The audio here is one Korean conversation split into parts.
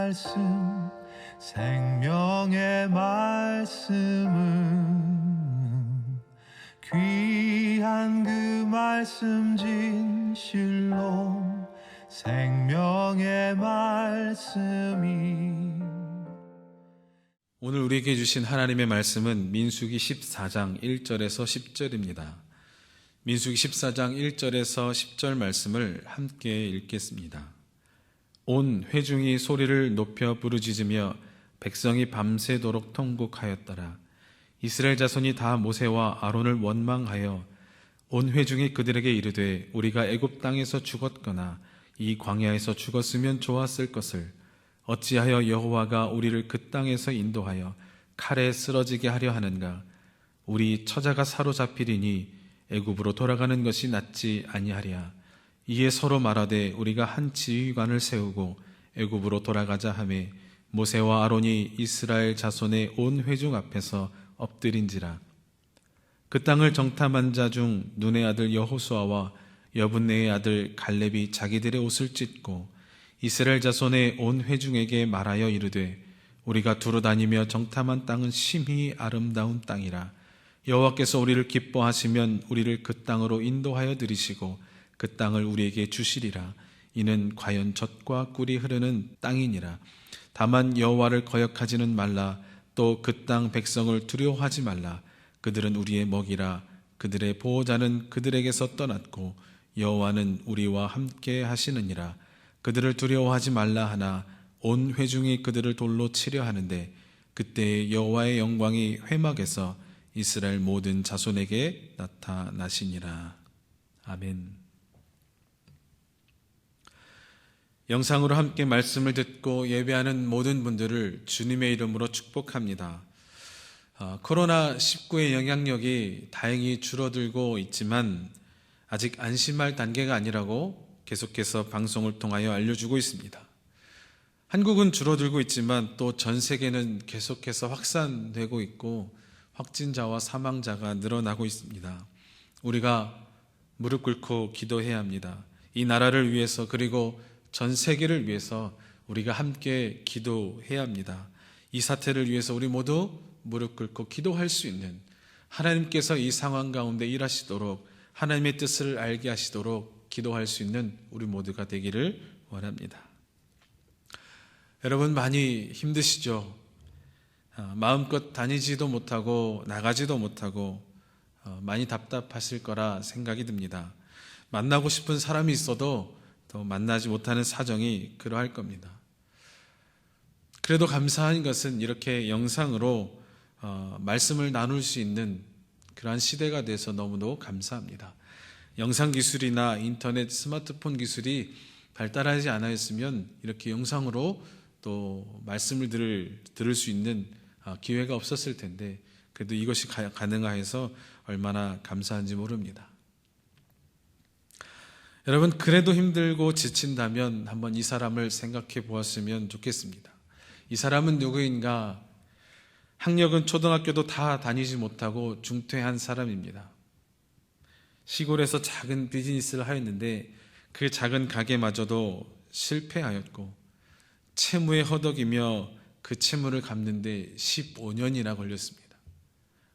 말씀, 생명의 말씀은 귀한 그 말씀 진실로 생명의 말씀이. 오늘 우리에게 주신 하나님의 말씀은 민수기 14장 1절에서 10절입니다. 민수기 14장 1절에서 10절 말씀을 함께 읽겠습니다. 온 회중이 소리를 높여 부르짖으며 백성이 밤새도록 통곡하였더라. 이스라엘 자손이 다 모세와 아론을 원망하여 온 회중이 그들에게 이르되 우리가 애굽 땅에서 죽었거나 이 광야에서 죽었으면 좋았을 것을 어찌하여 여호와가 우리를 그 땅에서 인도하여 칼에 쓰러지게 하려 하는가? 우리 처자가 사로잡히리니 애굽으로 돌아가는 것이 낫지 아니하랴. 이에 서로 말하되 우리가 한 지휘관을 세우고 애굽으로 돌아가자 하매 모세와 아론이 이스라엘 자손의 온 회중 앞에서 엎드린지라. 그 땅을 정탐한 자 중 눈의 아들 여호수아와 여분네의 아들 갈렙이 자기들의 옷을 찢고 이스라엘 자손의 온 회중에게 말하여 이르되 우리가 두루 다니며 정탐한 땅은 심히 아름다운 땅이라. 여호와께서 우리를 기뻐하시면 우리를 그 땅으로 인도하여 들이시고 그 땅을 우리에게 주시리라. 이는 과연 젖과 꿀이 흐르는 땅이니라. 다만 여호와를 거역하지는 말라. 또 그 땅 백성을 두려워하지 말라. 그들은 우리의 먹이라. 그들의 보호자는 그들에게서 떠났고 여호와는 우리와 함께 하시느니라. 그들을 두려워하지 말라 하나 온 회중이 그들을 돌로 치려 하는데 그때 여호와의 영광이 회막에서 이스라엘 모든 자손에게 나타나시니라. 아멘. 영상으로 함께 말씀을 듣고 예배하는 모든 분들을 주님의 이름으로 축복합니다. 코로나19의 영향력이 다행히 줄어들고 있지만 아직 안심할 단계가 아니라고 계속해서 방송을 통하여 알려주고 있습니다. 한국은 줄어들고 있지만 또 전 세계는 계속해서 확산되고 있고 확진자와 사망자가 늘어나고 있습니다. 우리가 무릎 꿇고 기도해야 합니다. 이 나라를 위해서 그리고 전 세계를 위해서 우리가 함께 기도해야 합니다. 이 사태를 위해서 우리 모두 무릎 꿇고 기도할 수 있는, 하나님께서 이 상황 가운데 일하시도록 하나님의 뜻을 알게 하시도록 기도할 수 있는 우리 모두가 되기를 원합니다. 여러분 많이 힘드시죠? 마음껏 다니지도 못하고 나가지도 못하고 많이 답답하실 거라 생각이 듭니다. 만나고 싶은 사람이 있어도 또 만나지 못하는 사정이 그러할 겁니다. 그래도 감사한 것은 이렇게 영상으로 말씀을 나눌 수 있는 그러한 시대가 돼서 너무도 감사합니다. 영상 기술이나 인터넷, 스마트폰 기술이 발달하지 않았으면 이렇게 영상으로 또 말씀을 들을 수 있는 기회가 없었을 텐데 그래도 이것이 가능해서 얼마나 감사한지 모릅니다. 여러분 그래도 힘들고 지친다면 한번 이 사람을 생각해 보았으면 좋겠습니다. 이 사람은 누구인가? 학력은 초등학교도 다 다니지 못하고 중퇴한 사람입니다. 시골에서 작은 비즈니스를 하였는데 그 작은 가게마저도 실패하였고 채무에 허덕이며 그 채무를 갚는데 15년이나 걸렸습니다.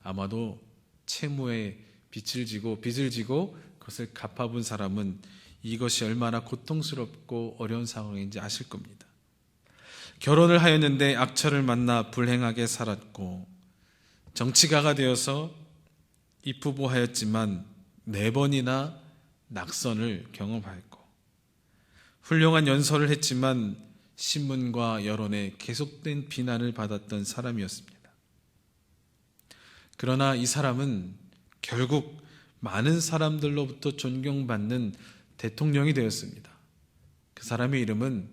아마도 채무에 빚을 지고 그것을 갚아본 사람은 이것이 얼마나 고통스럽고 어려운 상황인지 아실 겁니다. 결혼을 하였는데 악처를 만나 불행하게 살았고 정치가가 되어서 입후보하였지만 4번이나 낙선을 경험하였고 훌륭한 연설을 했지만 신문과 여론에 계속된 비난을 받았던 사람이었습니다. 그러나 이 사람은 결국 많은 사람들로부터 존경받는 대통령이 되었습니다. 그 사람의 이름은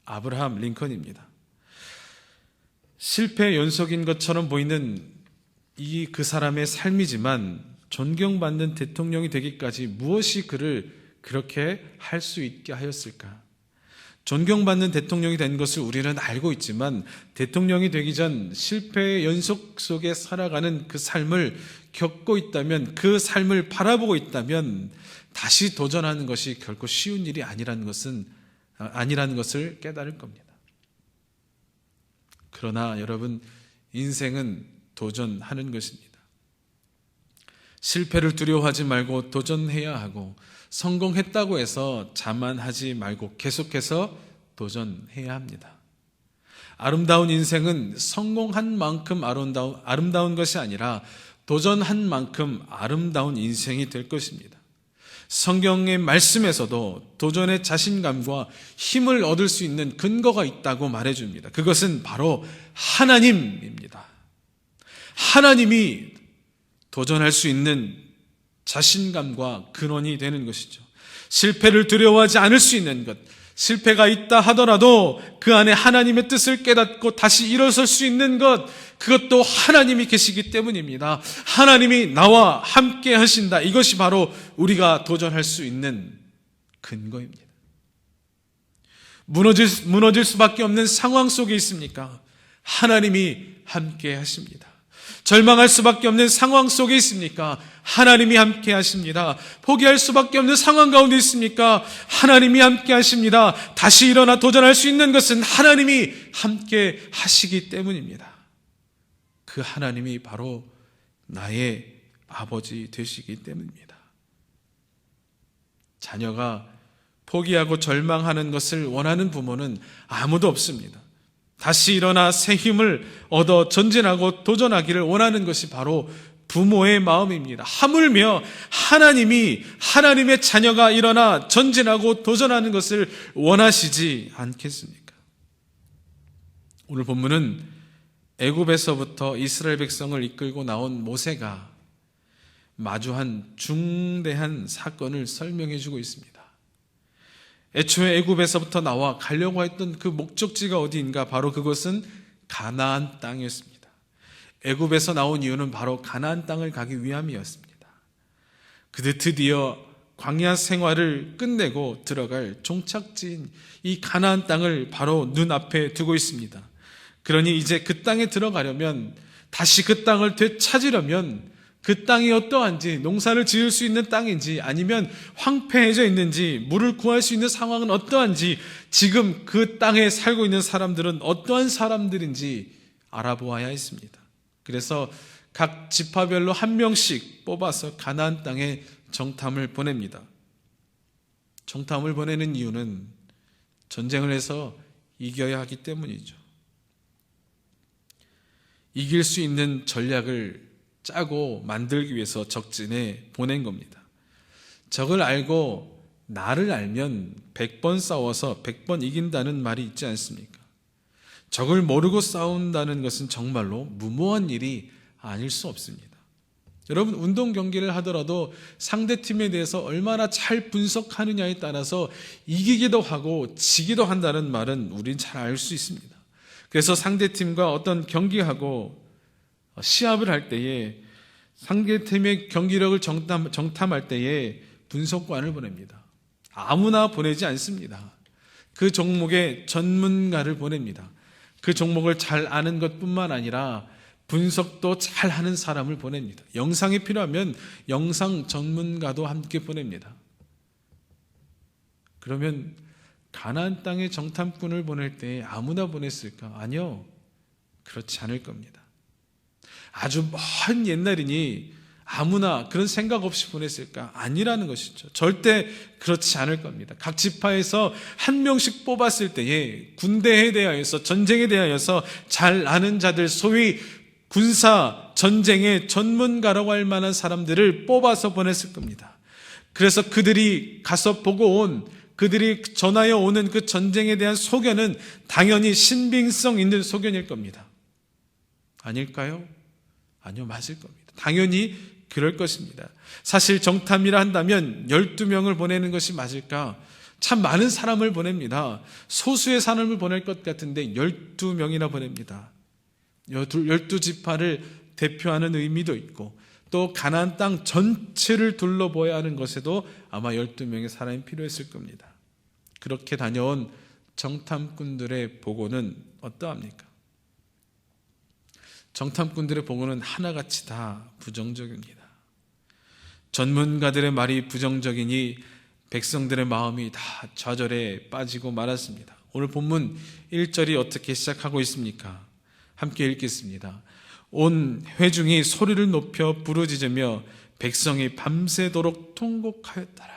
아브라함 링컨입니다. 실패 연속인 것처럼 보이는 그 사람의 삶이지만 존경받는 대통령이 되기까지 무엇이 그를 그렇게 할 수 있게 하였을까? 존경받는 대통령이 된 것을 우리는 알고 있지만 대통령이 되기 전 실패의 연속 속에 살아가는 그 삶을 겪고 있다면, 그 삶을 바라보고 있다면 다시 도전하는 것이 결코 쉬운 일이 아니라는 것을 깨달을 겁니다. 그러나 여러분, 인생은 도전하는 것입니다. 실패를 두려워하지 말고 도전해야 하고, 성공했다고 해서 자만하지 말고 계속해서 도전해야 합니다. 아름다운 인생은 성공한 만큼 아름다운 것이 아니라 도전한 만큼 아름다운 인생이 될 것입니다. 성경의 말씀에서도 도전의 자신감과 힘을 얻을 수 있는 근거가 있다고 말해줍니다. 그것은 바로 하나님입니다. 하나님이 도전할 수 있는 자신감과 근원이 되는 것이죠. 실패를 두려워하지 않을 수 있는 것, 실패가 있다 하더라도 그 안에 하나님의 뜻을 깨닫고 다시 일어설 수 있는 것, 그것도 하나님이 계시기 때문입니다. 하나님이 나와 함께 하신다. 이것이 바로 우리가 도전할 수 있는 근거입니다. 무너질 수밖에 없는 상황 속에 있습니까? 하나님이 함께 하십니다. 절망할 수밖에 없는 상황 속에 있습니까? 하나님이 함께 하십니다. 포기할 수밖에 없는 상황 가운데 있습니까? 하나님이 함께 하십니다. 다시 일어나 도전할 수 있는 것은 하나님이 함께 하시기 때문입니다. 그 하나님이 바로 나의 아버지 되시기 때문입니다. 자녀가 포기하고 절망하는 것을 원하는 부모는 아무도 없습니다. 다시 일어나 새 힘을 얻어 전진하고 도전하기를 원하는 것이 바로 부모의 마음입니다. 하물며 하나님이 하나님의 자녀가 일어나 전진하고 도전하는 것을 원하시지 않겠습니까? 오늘 본문은 애굽에서부터 이스라엘 백성을 이끌고 나온 모세가 마주한 중대한 사건을 설명해 주고 있습니다. 애초에 애굽에서부터 나와 가려고 했던 그 목적지가 어디인가? 바로 그것은 가나안 땅이었습니다. 애굽에서 나온 이유는 바로 가나안 땅을 가기 위함이었습니다. 그들 드디어 광야 생활을 끝내고 들어갈 종착지인 이 가나안 땅을 바로 눈앞에 두고 있습니다. 그러니 이제 그 땅에 들어가려면, 다시 그 땅을 되찾으려면 그 땅이 어떠한지, 농사를 지을 수 있는 땅인지 아니면 황폐해져 있는지, 물을 구할 수 있는 상황은 어떠한지, 지금 그 땅에 살고 있는 사람들은 어떠한 사람들인지 알아보아야 했습니다. 그래서 각 지파별로 한 명씩 뽑아서 가나안 땅에 정탐을 보냅니다. 정탐을 보내는 이유는 전쟁을 해서 이겨야 하기 때문이죠. 이길 수 있는 전략을 짜고 만들기 위해서 적진에 보낸 겁니다. 적을 알고 나를 알면 100번 싸워서 100번 이긴다는 말이 있지 않습니까? 적을 모르고 싸운다는 것은 정말로 무모한 일이 아닐 수 없습니다. 여러분, 운동 경기를 하더라도 상대팀에 대해서 얼마나 잘 분석하느냐에 따라서 이기기도 하고 지기도 한다는 말은 우린 잘 알 수 있습니다. 그래서 상대팀과 어떤 경기하고 시합을 할 때에 상대팀의 경기력을 정탐할 때에 분석관을 보냅니다. 아무나 보내지 않습니다. 그 종목의 전문가를 보냅니다. 그 종목을 잘 아는 것뿐만 아니라 분석도 잘 하는 사람을 보냅니다. 영상이 필요하면 영상 전문가도 함께 보냅니다. 그러면 가나안 땅에 정탐꾼을 보낼 때 아무나 보냈을까? 아니요, 그렇지 않을 겁니다. 아주 먼 옛날이니 아무나 그런 생각 없이 보냈을까? 아니라는 것이죠. 절대 그렇지 않을 겁니다. 각 지파에서 한 명씩 뽑았을 때에 군대에 대하여서, 전쟁에 대하여서 잘 아는 자들, 소위 군사 전쟁의 전문가라고 할 만한 사람들을 뽑아서 보냈을 겁니다. 그래서 그들이 가서 보고 온, 그들이 전하여 오는 그 전쟁에 대한 소견은 당연히 신빙성 있는 소견일 겁니다. 아닐까요? 아니요, 맞을 겁니다. 당연히 그럴 것입니다. 사실 정탐이라 한다면 12명을 보내는 것이 맞을까? 참 많은 사람을 보냅니다. 소수의 사람을 보낼 것 같은데 12명이나 보냅니다. 12지파를 대표하는 의미도 있고, 또 가나안 땅 전체를 둘러보아야 하는 것에도 아마 12명의 사람이 필요했을 겁니다. 그렇게 다녀온 정탐꾼들의 보고는 어떠합니까? 정탐꾼들의 보고는 하나같이 다 부정적입니다. 전문가들의 말이 부정적이니 백성들의 마음이 다 좌절에 빠지고 말았습니다. 오늘 본문 1절이 어떻게 시작하고 있습니까? 함께 읽겠습니다. 온 회중이 소리를 높여 부르짖으며 백성이 밤새도록 통곡하였더라.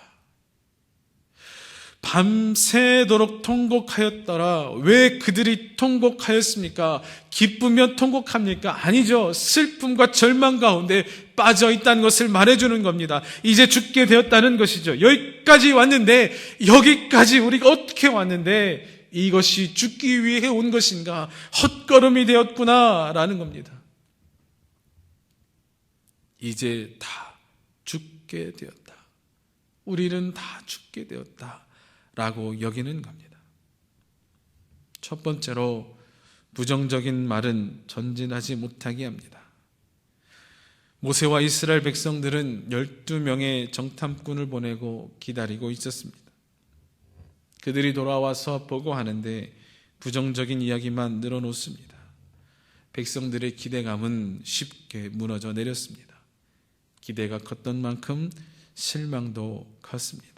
밤새도록 통곡하였더라. 왜 그들이 통곡하였습니까? 기쁘며 통곡합니까? 아니죠. 슬픔과 절망 가운데 빠져 있다는 것을 말해주는 겁니다. 이제 죽게 되었다는 것이죠. 여기까지 왔는데, 여기까지 우리가 어떻게 왔는데 이것이 죽기 위해 온 것인가? 헛걸음이 되었구나 라는 겁니다. 이제 다 죽게 되었다. 우리는 다 죽게 되었다 라고 여기는 겁니다. 첫 번째로 부정적인 말은 전진하지 못하게 합니다. 모세와 이스라엘 백성들은 12명의 정탐꾼을 보내고 기다리고 있었습니다. 그들이 돌아와서 보고하는데 부정적인 이야기만 늘어놓습니다. 백성들의 기대감은 쉽게 무너져 내렸습니다. 기대가 컸던 만큼 실망도 컸습니다.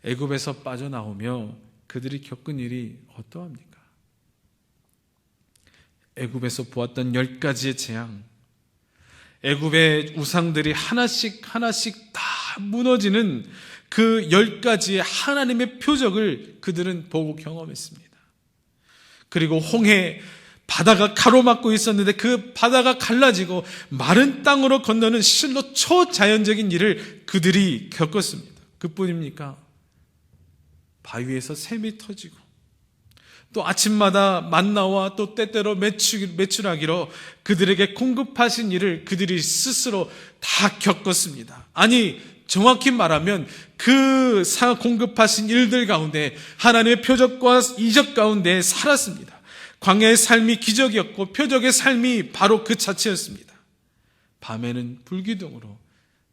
애굽에서 빠져나오며 그들이 겪은 일이 어떠합니까? 애굽에서 보았던 10가지의 재앙, 애굽의 우상들이 하나씩 다 무너지는 그 10가지의 하나님의 표적을 그들은 보고 경험했습니다. 그리고 홍해, 바다가 가로막고 있었는데 그 바다가 갈라지고 마른 땅으로 건너는 실로 초자연적인 일을 그들이 겪었습니다. 그뿐입니까? 바위에서 샘이 터지고 또 아침마다 만나와 또 때때로 메추라기로 그들에게 공급하신 일을 그들이 스스로 다 겪었습니다. 아니 정확히 말하면 그 공급하신 일들 가운데 하나님의 표적과 이적 가운데 살았습니다. 광야의 삶이 기적이었고 표적의 삶이 바로 그 자체였습니다. 밤에는 불기둥으로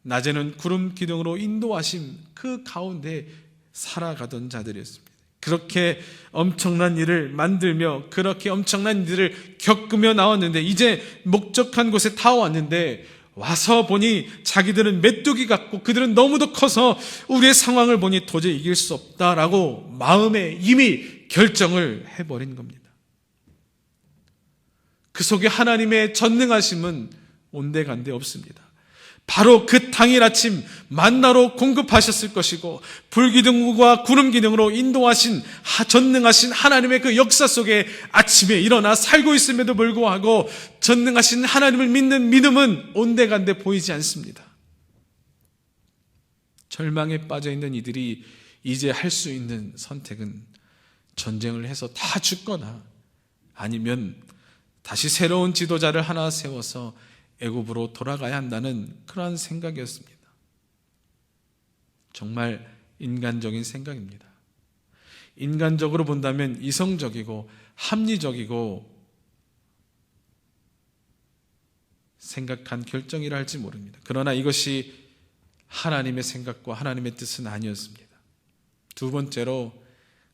낮에는 구름 기둥으로 인도하심 그 가운데 살아가던 자들이었습니다. 그렇게 엄청난 일을 만들며 그렇게 엄청난 일을 겪으며 나왔는데 이제 목적한 곳에 다 왔는데 와서 보니 자기들은 메뚜기 같고 그들은 너무도 커서 우리의 상황을 보니 도저히 이길 수 없다라고 마음에 이미 결정을 해버린 겁니다. 그 속에 하나님의 전능하심은 온데간데 없습니다. 바로 그 당일 아침 만나로 공급하셨을 것이고 불기둥과 구름기둥으로 인도하신 전능하신 하나님의 그 역사 속에 아침에 일어나 살고 있음에도 불구하고 전능하신 하나님을 믿는 믿음은 온데간데 보이지 않습니다. 절망에 빠져있는 이들이 이제 할 수 있는 선택은 전쟁을 해서 다 죽거나 아니면 다시 새로운 지도자를 하나 세워서 애굽으로 돌아가야 한다는 그러한 생각이었습니다. 정말 인간적인 생각입니다. 인간적으로 본다면 이성적이고 합리적이고 생각한 결정이라 할지 모릅니다. 그러나 이것이 하나님의 생각과 하나님의 뜻은 아니었습니다. 두 번째로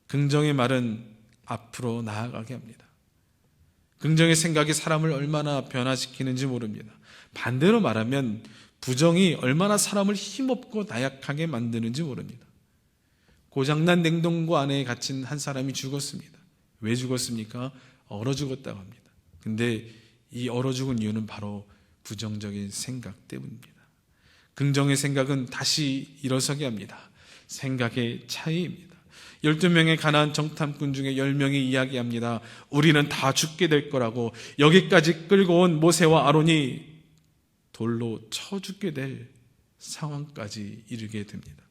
긍정의 말은 앞으로 나아가게 합니다. 긍정의 생각이 사람을 얼마나 변화시키는지 모릅니다. 반대로 말하면 부정이 얼마나 사람을 힘없고 나약하게 만드는지 모릅니다. 고장난 냉동고 안에 갇힌 한 사람이 죽었습니다. 왜 죽었습니까? 얼어 죽었다고 합니다. 근데 이 얼어 죽은 이유는 바로 부정적인 생각 때문입니다. 긍정의 생각은 다시 일어서게 합니다. 생각의 차이입니다. 12명의 가나안 정탐꾼 중에 10명이 이야기합니다. 우리는 다 죽게 될 거라고. 여기까지 끌고 온 모세와 아론이 돌로 쳐 죽게 될 상황까지 이르게 됩니다.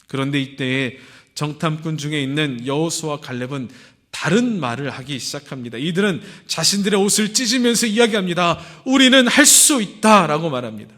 그런데 이때에 정탐꾼 중에 있는 여호수아와 갈렙은 다른 말을 하기 시작합니다. 이들은 자신들의 옷을 찢으면서 이야기합니다. 우리는 할 수 있다라고 말합니다.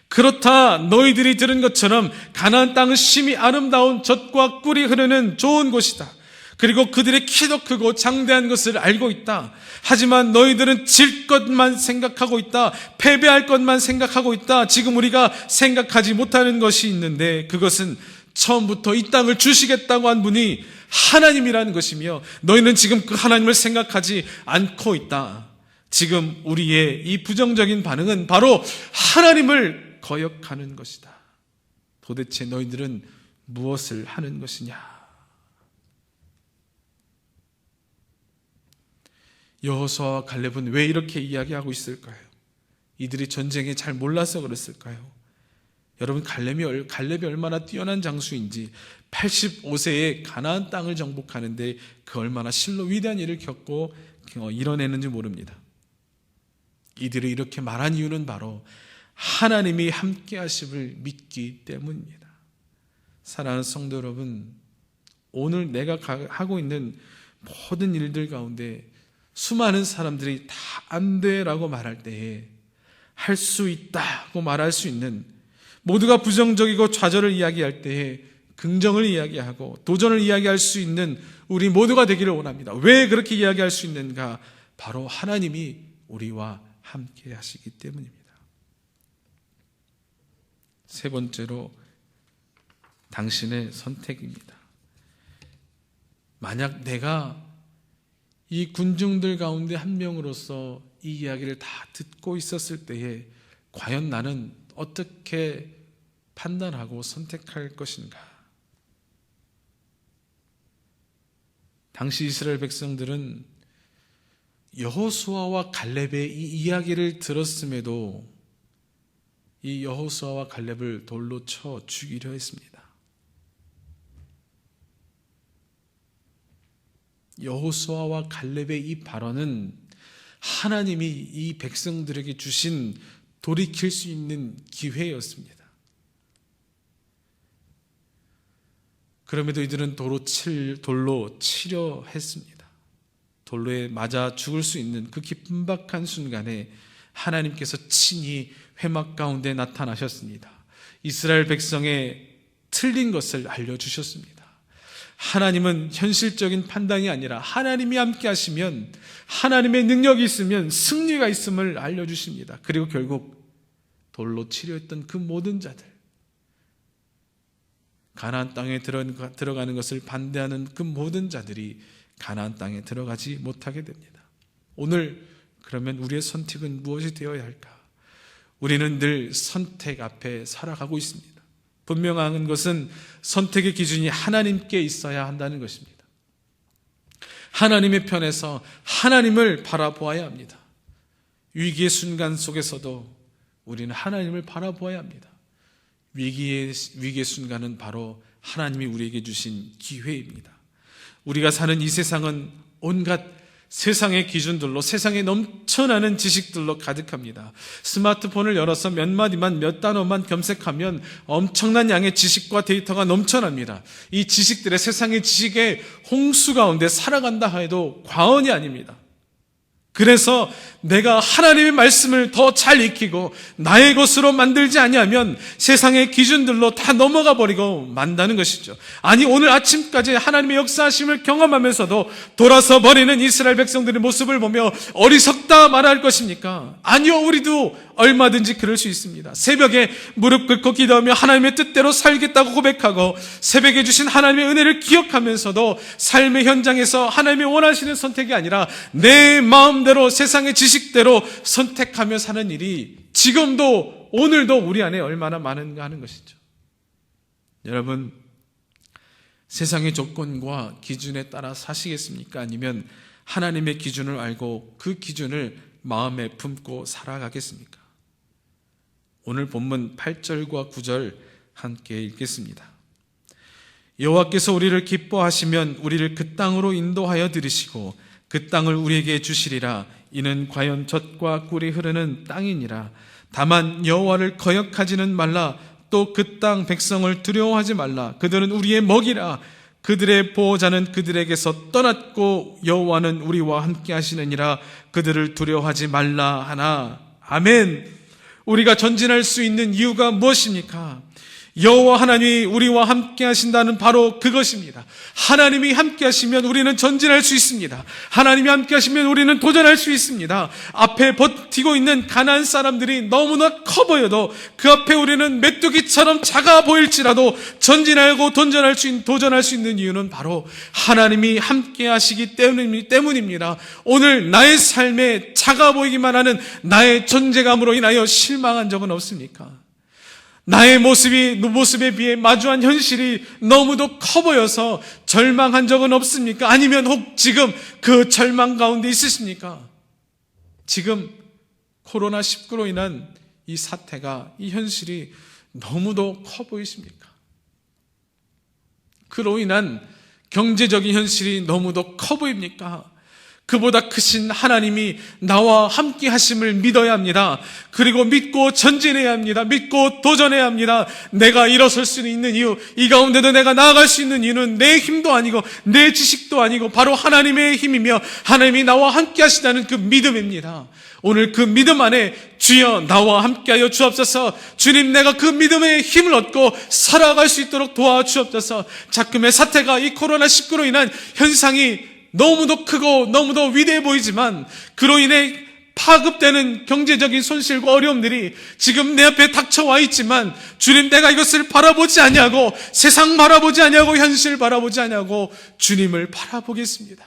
그렇다 너희들이 들은 것처럼 가나안 땅은 심히 아름다운 젖과 꿀이 흐르는 좋은 곳이다. 그리고 그들의 키도 크고 장대한 것을 알고 있다. 하지만 너희들은 질 것만 생각하고 있다. 패배할 것만 생각하고 있다. 지금 우리가 생각하지 못하는 것이 있는데 그것은 처음부터 이 땅을 주시겠다고 한 분이 하나님이라는 것이며 너희는 지금 그 하나님을 생각하지 않고 있다. 지금 우리의 이 부정적인 반응은 바로 하나님을 거역하는 것이다. 도대체 너희들은 무엇을 하는 것이냐? 여호수아와 갈렙은 왜 이렇게 이야기하고 있을까요? 이들이 전쟁에 잘 몰라서 그랬을까요? 여러분, 갈렙이 얼마나 뛰어난 장수인지 85세에 가나안 땅을 정복하는데 그 얼마나 실로 위대한 일을 겪고 이뤄내는지 모릅니다. 이들이 이렇게 말한 이유는 바로 하나님이 함께 하심을 믿기 때문입니다. 사랑하는 성도 여러분, 오늘 내가 하고 있는 모든 일들 가운데 수많은 사람들이 다 안 돼라고 말할 때에 할 수 있다고 말할 수 있는, 모두가 부정적이고 좌절을 이야기할 때에 긍정을 이야기하고 도전을 이야기할 수 있는 우리 모두가 되기를 원합니다. 왜 그렇게 이야기할 수 있는가? 바로 하나님이 우리와 함께 하시기 때문입니다. 세 번째로 당신의 선택입니다. 만약 내가 이 군중들 가운데 한 명으로서 이 이야기를 다 듣고 있었을 때에 과연 나는 어떻게 판단하고 선택할 것인가? 당시 이스라엘 백성들은 여호수아와 갈렙의 이 이야기를 들었음에도 이 여호수아와 갈렙을 돌로 쳐 죽이려 했습니다. 여호수아와 갈렙의 이 발언은 하나님이 이 백성들에게 주신 돌이킬 수 있는 기회였습니다. 그럼에도 이들은 돌로 치려 했습니다. 돌로에 맞아 죽을 수 있는 그 긴박한 순간에 하나님께서 친히 회막 가운데 나타나셨습니다. 이스라엘 백성의 틀린 것을 알려주셨습니다. 하나님은 현실적인 판단이 아니라 하나님이 함께 하시면, 하나님의 능력이 있으면 승리가 있음을 알려주십니다. 그리고 결국 돌로 치려했던 그 모든 자들, 가나안 땅에 들어가는 것을 반대하는 그 모든 자들이 가나안 땅에 들어가지 못하게 됩니다. 오늘 그러면 우리의 선택은 무엇이 되어야 할까? 우리는 늘 선택 앞에 살아가고 있습니다. 분명한 것은 선택의 기준이 하나님께 있어야 한다는 것입니다. 하나님의 편에서 하나님을 바라보아야 합니다. 위기의 순간 속에서도 우리는 하나님을 바라보아야 합니다. 위기의 순간은 바로 하나님이 우리에게 주신 기회입니다. 우리가 사는 이 세상은 온갖 세상의 기준들로, 세상에 넘쳐나는 지식들로 가득합니다. 스마트폰을 열어서 몇 마디만, 몇 단어만 검색하면 엄청난 양의 지식과 데이터가 넘쳐납니다. 이 지식들의, 세상의 지식의 홍수 가운데 살아간다 해도 과언이 아닙니다. 그래서 내가 하나님의 말씀을 더 잘 익히고 나의 것으로 만들지 아니하면 세상의 기준들로 다 넘어가 버리고 만다는 것이죠. 아니, 오늘 아침까지 하나님의 역사하심을 경험하면서도 돌아서 버리는 이스라엘 백성들의 모습을 보며 어리석다 말할 것입니까? 아니요, 우리도 얼마든지 그럴 수 있습니다. 새벽에 무릎 꿇고 기도하며 하나님의 뜻대로 살겠다고 고백하고 새벽에 주신 하나님의 은혜를 기억하면서도 삶의 현장에서 하나님이 원하시는 선택이 아니라 내 마음대로, 세상의 지식대로 선택하며 사는 일이 지금도, 오늘도 우리 안에 얼마나 많은가 하는 것이죠. 여러분, 세상의 조건과 기준에 따라 사시겠습니까? 아니면 하나님의 기준을 알고 그 기준을 마음에 품고 살아가겠습니까? 오늘 본문 8절과 9절 함께 읽겠습니다. 여호와께서 우리를 기뻐하시면 우리를 그 땅으로 인도하여 들이시고 그 땅을 우리에게 주시리라. 이는 과연 젖과 꿀이 흐르는 땅이니라. 다만 여호와를 거역하지는 말라. 또 그 땅 백성을 두려워하지 말라. 그들은 우리의 먹이라. 그들의 보호자는 그들에게서 떠났고 여호와는 우리와 함께 하시느니라. 그들을 두려워하지 말라 하나. 아멘. 우리가 전진할 수 있는 이유가 무엇입니까? 여호와 하나님이 우리와 함께 하신다는 바로 그것입니다. 하나님이 함께 하시면 우리는 전진할 수 있습니다. 하나님이 함께 하시면 우리는 도전할 수 있습니다. 앞에 버티고 있는 가나안 사람들이 너무나 커 보여도 그 앞에 우리는 메뚜기처럼 작아 보일지라도 전진하고 도전할 수 있는 이유는 바로 하나님이 함께 하시기 때문입니다. 오늘 나의 삶에 작아 보이기만 하는 나의 존재감으로 인하여 실망한 적은 없습니까? 나의 모습에 비해 마주한 현실이 너무도 커 보여서 절망한 적은 없습니까? 아니면 혹 지금 그 절망 가운데 있으십니까? 지금 코로나19로 인한 이 사태가, 이 현실이 너무도 커 보이십니까? 그로 인한 경제적인 현실이 너무도 커 보입니까? 그보다 크신 하나님이 나와 함께 하심을 믿어야 합니다. 그리고 믿고 전진해야 합니다. 믿고 도전해야 합니다. 내가 일어설 수 있는 이유, 이 가운데도 내가 나아갈 수 있는 이유는 내 힘도 아니고 내 지식도 아니고 바로 하나님의 힘이며 하나님이 나와 함께 하시다는 그 믿음입니다. 오늘 그 믿음 안에 주여 나와 함께하여 주옵소서. 주님, 내가 그 믿음의 힘을 얻고 살아갈 수 있도록 도와주옵소서. 자금의 사태가, 이 코로나19로 인한 현상이 너무도 크고 너무도 위대해 보이지만 그로 인해 파급되는 경제적인 손실과 어려움들이 지금 내 앞에 닥쳐와 있지만 주님, 내가 이것을 바라보지 아니하고 세상 바라보지 아니하고 현실 바라보지 아니하고 주님을 바라보겠습니다.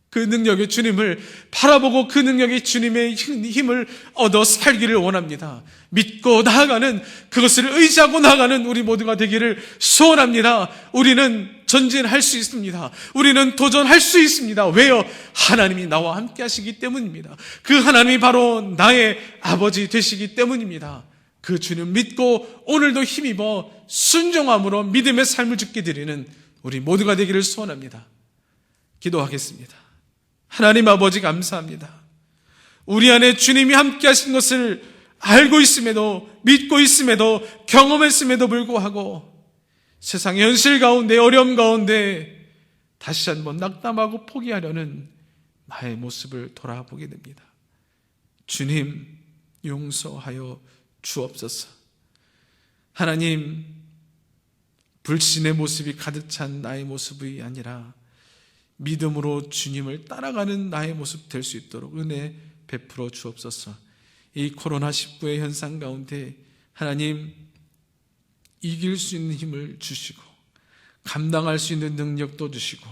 그 능력의 주님을 바라보고 그 능력의 주님의 힘을 얻어 살기를 원합니다. 믿고 나아가는, 그것을 의지하고 나아가는 우리 모두가 되기를 소원합니다. 우리는 전진할 수 있습니다. 우리는 도전할 수 있습니다. 왜요? 하나님이 나와 함께 하시기 때문입니다. 그 하나님이 바로 나의 아버지 되시기 때문입니다. 그 주님 믿고 오늘도 힘입어 순종함으로 믿음의 삶을 죽게 드리는 우리 모두가 되기를 소원합니다. 기도하겠습니다. 하나님 아버지, 감사합니다. 우리 안에 주님이 함께 하신 것을 알고 있음에도, 믿고 있음에도, 경험했음에도 불구하고 세상의 현실 가운데, 어려움 가운데 다시 한번 낙담하고 포기하려는 나의 모습을 돌아보게 됩니다. 주님, 용서하여 주옵소서. 하나님, 불신의 모습이 가득 찬 나의 모습이 아니라 믿음으로 주님을 따라가는 나의 모습 될 수 있도록 은혜 베풀어 주옵소서. 이 코로나19의 현상 가운데 하나님, 이길 수 있는 힘을 주시고 감당할 수 있는 능력도 주시고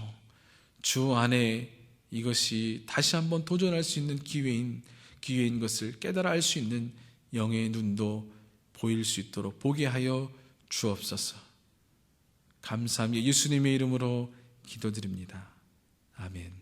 주 안에 이것이 다시 한번 도전할 수 있는 기회인 것을 깨달아 알 수 있는 영의 눈도 보일 수 있도록 보게 하여 주옵소서. 감사합니다. 예수님의 이름으로 기도드립니다. 아멘.